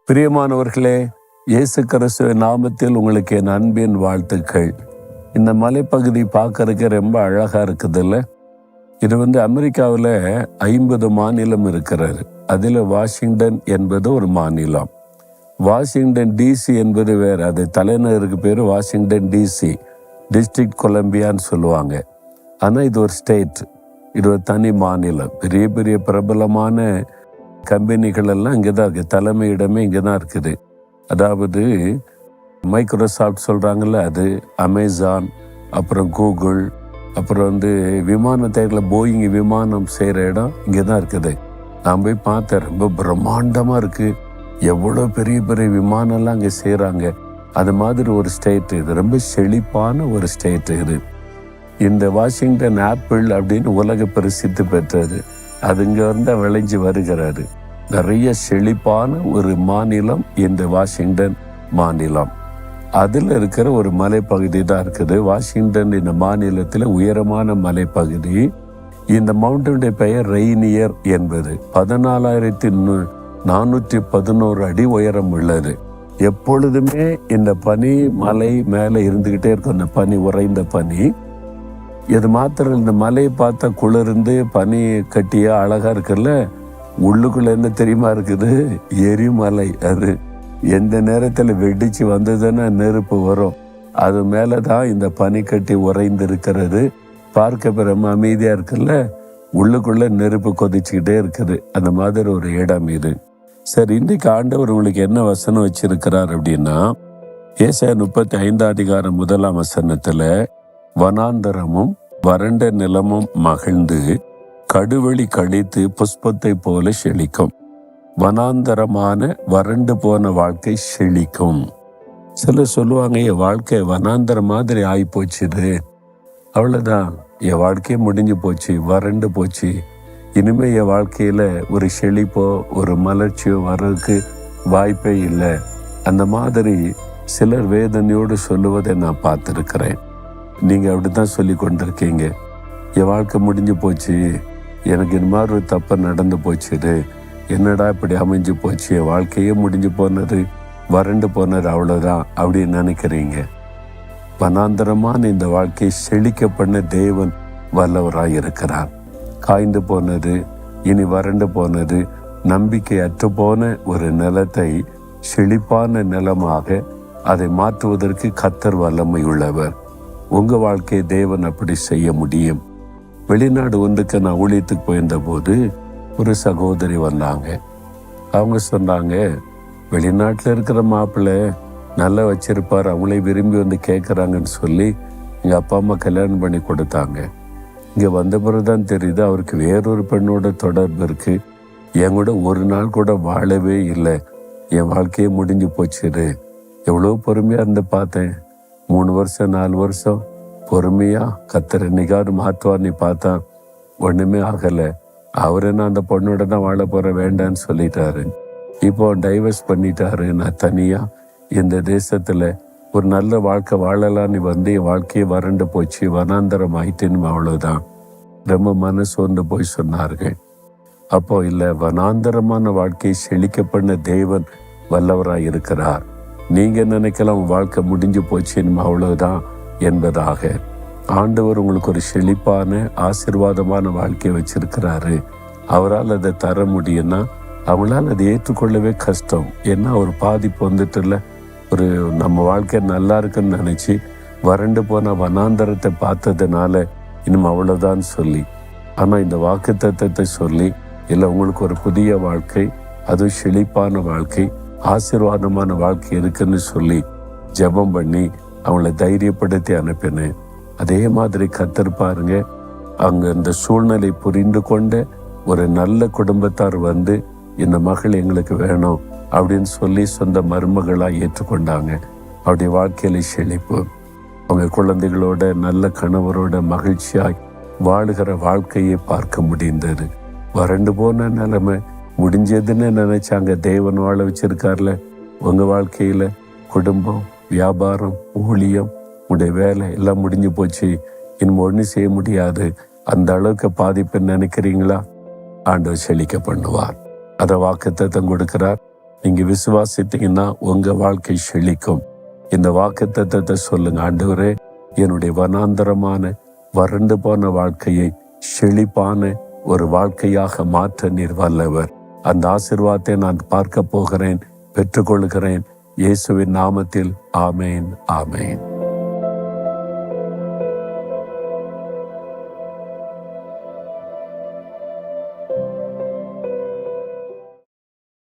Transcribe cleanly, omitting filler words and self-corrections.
பிரியமானவர்களே, இயேசு கிறிஸ்துவின் நாமத்தில் உங்களுக்கு என் அன்பின் வாழ்த்துக்கள். இந்த மலைப்பகுதி பார்க்கறதுக்கு ரொம்ப அழகா இருக்குதுல்ல. இது அமெரிக்காவில் 50 மாநிலம் இருக்கிறது. அதில் வாஷிங்டன் என்பது ஒரு மாநிலம். வாஷிங்டன் டிசி என்பது வேறு. அது தலைநகருக்கு பேர் வாஷிங்டன் டிசி, டிஸ்ட்ரிக்ட் கொலம்பியான்னு சொல்லுவாங்க. ஆனால் இது ஒரு ஸ்டேட், இது ஒரு தனி மாநிலம். பெரிய பெரிய பிரபலமான கம்பெனிகள் எல்லாம் இங்கே தான் இருக்குது. தலைமையிடமே இங்கே தான் இருக்குது. அதாவது மைக்ரோசாஃப்ட் சொல்கிறாங்கல்ல, அது அமேசான், அப்புறம் கூகுள், அப்புறம் விமானத்தைகளில் போயிங் விமானம் செய்கிற இடம் இங்கே தான் இருக்குது. நான் போய் பார்த்தேன், ரொம்ப பிரம்மாண்டமாக இருக்குது. எவ்வளோ பெரிய பெரிய விமானம்லாம் அங்கே செய்கிறாங்க. அது மாதிரி ஒரு ஸ்டேட்டு இது. ரொம்ப செழிப்பான ஒரு ஸ்டேட்டு இது. இந்த வாஷிங்டன் ஆப்பிள் அப்படின்னு உலக பிரசித்தி பெற்றது. அது இங்கே விளைஞ்சி வருகிறாரு. நிறைய செழிப்பான ஒரு மாநிலம் இந்த வாஷிங்டன் மாநிலம். அதில் இருக்கிற ஒரு மலைப்பகுதி தான் இருக்குது. வாஷிங்டன் இந்த மாநிலத்தில் உயரமான மலைப்பகுதி. இந்த மவுண்டனுடைய பெயர் ரெய்னியர் என்பது. 14,411 அடி உயரம் உள்ளது. எப்பொழுதுமே இந்த பனி மலை மேலே இருந்துக்கிட்டே இருக்கும். இந்த பனி, உறைந்த பனி. இது மாத்திரம் இந்த மலையை பார்த்தா குளிர்ந்து பனி கட்டியா அழகா இருக்குல்ல. உள்ளுக்குள்ள என்ன தெரியுமா இருக்குது? எரிமலை. அது எந்த நேரத்தில் வெடிச்சு வந்ததுன்னா நெருப்பு வரும். அது மேலதான் இந்த பனி கட்டி உறைந்து இருக்கிறது. பார்க்க ரொம்ப அமைதியா இருக்குல்ல. உள்ளுக்குள்ள நெருப்பு கொதிச்சுக்கிட்டே இருக்குது. அந்த மாதிரி ஒரு இடம் இது. சரி, இன்றைக்கு ஆண்டவர் உங்களுக்கு என்ன வசனம் வச்சிருக்கிறார் அப்படின்னா, ஏசாயா 35 1 வசனத்துல, வனாந்தரமும் வறண்ட நிலமும் மகிழ்ந்து கடுவெளி கழித்து புஷ்பத்தை போல செழிக்கும். வனாந்தரமான வறண்டு போன வாழ்க்கை செழிக்கும். சிலர் சொல்லுவாங்க, என் வாழ்க்கை வனாந்தர மாதிரி ஆகி போச்சுது, அவ்வளோதான், என் வாழ்க்கையே முடிஞ்சு போச்சு, வறண்டு போச்சு, இனிமே என் வாழ்க்கையில ஒரு செழிப்போ ஒரு மலர்ச்சியோ வர்றதுக்கு வாய்ப்பே இல்லை. அந்த மாதிரி சிலர் வேதனையோடு சொல்லுவதை நான் பார்த்துருக்கிறேன். நீங்கள் அப்படி தான் சொல்லி கொண்டிருக்கீங்க. என் வாழ்க்கை முடிஞ்சு போச்சு, எனக்கு இந்த மாதிரி ஒரு தப்பை நடந்து போச்சுது, என்னடா இப்படி அமைஞ்சு போச்சு, என் வாழ்க்கையே முடிஞ்சு போனது, வறண்டு போனது, அவ்வளோதான் அப்படின்னு நினைக்கிறீங்க. வனாந்தரமான இந்த வாழ்க்கையை செழிக்க பண்ண தேவன் வல்லவராக இருக்கிறார். காய்ந்து போனது, இனி வறண்டு போனது, நம்பிக்கை அற்று போன ஒரு நிலத்தை செழிப்பான நிலமாக அதை மாற்றுவதற்கு கர்த்தர் வல்லமை உள்ளவர். உங்கள் வாழ்க்கையை தேவன் அப்படி செய்ய முடியும். வெளிநாடு ஒன்றுக்கு நான் ஊழியத்துக்கு போயிருந்த போது ஒரு சகோதரி வந்தாங்க. அவங்க சொன்னாங்க, வெளிநாட்டில் இருக்கிற மாப்பிள்ளை நல்லா வச்சிருப்பார், அவங்களே விரும்பி கேட்குறாங்கன்னு சொல்லி எங்கள் அப்பா அம்மா கல்யாணம் பண்ணி கொடுத்தாங்க. இங்கே வந்த பிறகுதான் தெரியுது அவருக்கு வேறொரு பெண்ணோட தொடர்பு இருக்குது. என் கூட ஒரு நாள் கூட வாழவே இல்லை, என் வாழ்க்கையே முடிஞ்சு போச்சுது. எவ்வளோ பொறுமையாக இருந்து பார்த்தேன். 3 வருஷம் 4 வருஷம் பொறுமையாக கர்த்தர் என்னைக்காவது மாற்றுவார்னு பார்த்தா ஒன்றுமே ஆகலை. அவர் என்ன அந்த பொண்ணோட தான் வாழ போகிற வேண்டான்னு சொல்லிட்டாரு. இப்போ டைவர்ஸ் பண்ணிட்டாரு. நான் தனியாக இந்த தேசத்தில் ஒரு நல்ல வாழ்க்கை வாழலான்னு என் வாழ்க்கையை வறண்டு போச்சு, வனாந்தரம் ஆயிட்டுன்னு, அவ்வளோதான். ரொம்ப மனசு வந்து போய் சொன்னார்கள். அப்போ இல்லை, வனாந்தரமான வாழ்க்கையை செழிக்க பண்ண தேவன் வல்லவராக இருக்கிறார். நீங்கள் நினைக்கலாம் வாழ்க்கை முடிஞ்சு போச்சுன்னு, அவ்வளோதான் என்பதாக. ஆண்டவர் உங்களுக்கு ஒரு செழிப்பான ஆசீர்வாதமான வாழ்க்கையை வச்சிருக்கிறாரு. அவரால் அதை தர முடியும்னா அவங்களால் அதை ஏற்றுக்கொள்ளவே கஷ்டம். ஏன்னா ஒரு பாதிப்பு வந்துட்டுல, ஒரு நம்ம வாழ்க்கை நல்லா இருக்குன்னு நினச்சி வறண்டு போன வனாந்தரத்தை பார்த்ததுனால இன்னும் அவ்வளோதான் சொல்லி. ஆனால் இந்த வாக்குத்தத்தத்தை சொல்லி, இல்லை உங்களுக்கு ஒரு புதிய வாழ்க்கை, அதுவும் செழிப்பான வாழ்க்கை, ஆசீர்வாதமான வாழ்க்கை இருக்குன்னு சொல்லி ஜெபம் பண்ணி அவங்கள தைரியப்படுத்தி அனுப்பினேன். அதே மாதிரி கர்த்தர் பாருங்க, அங்கே இந்த சூழ்நிலை புரிந்து கொண்ட ஒரு நல்ல குடும்பத்தார் வந்து இந்த மகள் எங்களுக்கு வேணும் அப்படின்னு சொல்லி சொந்த மருமகளாக ஏற்றுக்கொண்டாங்க. அவருடைய வாழ்க்கையில செழிப்பு, அவங்க குழந்தைகளோட நல்ல கணவரோட மகிழ்ச்சியாய் வாழுகிற வாழ்க்கையை பார்க்க முடிந்தது. வறண்டு போன நிலைமை முடிஞ்சதுன்னு நினைச்சாங்க, தேவன் வாழ வச்சிருக்கார்ல. உங்க வாழ்க்கையில குடும்பம், வியாபாரம், ஊழியம், உடைய வேலை எல்லாம் முடிஞ்சு போச்சு, இன்னும் ஒன்றும் செய்ய முடியாது, அந்த அளவுக்கு பாதிப்புன்னு நினைக்கிறீங்களா? ஆண்டவர் செழிக்க பண்ணுவார். அதை வாக்குத்தத்தம் கொடுக்கிறார். நீங்க விசுவாசித்தீங்கன்னா உங்க வாழ்க்கை செழிக்கும். இந்த வாக்குத்தத்தத்தை சொல்லுங்க. ஆண்டவரே, என்னுடைய வனாந்தரமான வறண்டு போன வாழ்க்கையை செழிப்பான ஒரு வாழ்க்கையாக மாற்ற நீர் வல்லவர். அந்த ஆசீர்வாதத்தை நான் பார்க்க போகிறேன், பெற்றுக்கொள்கிறேன். இயேசுவின் நாமத்தில் ஆமேன், ஆமேன்.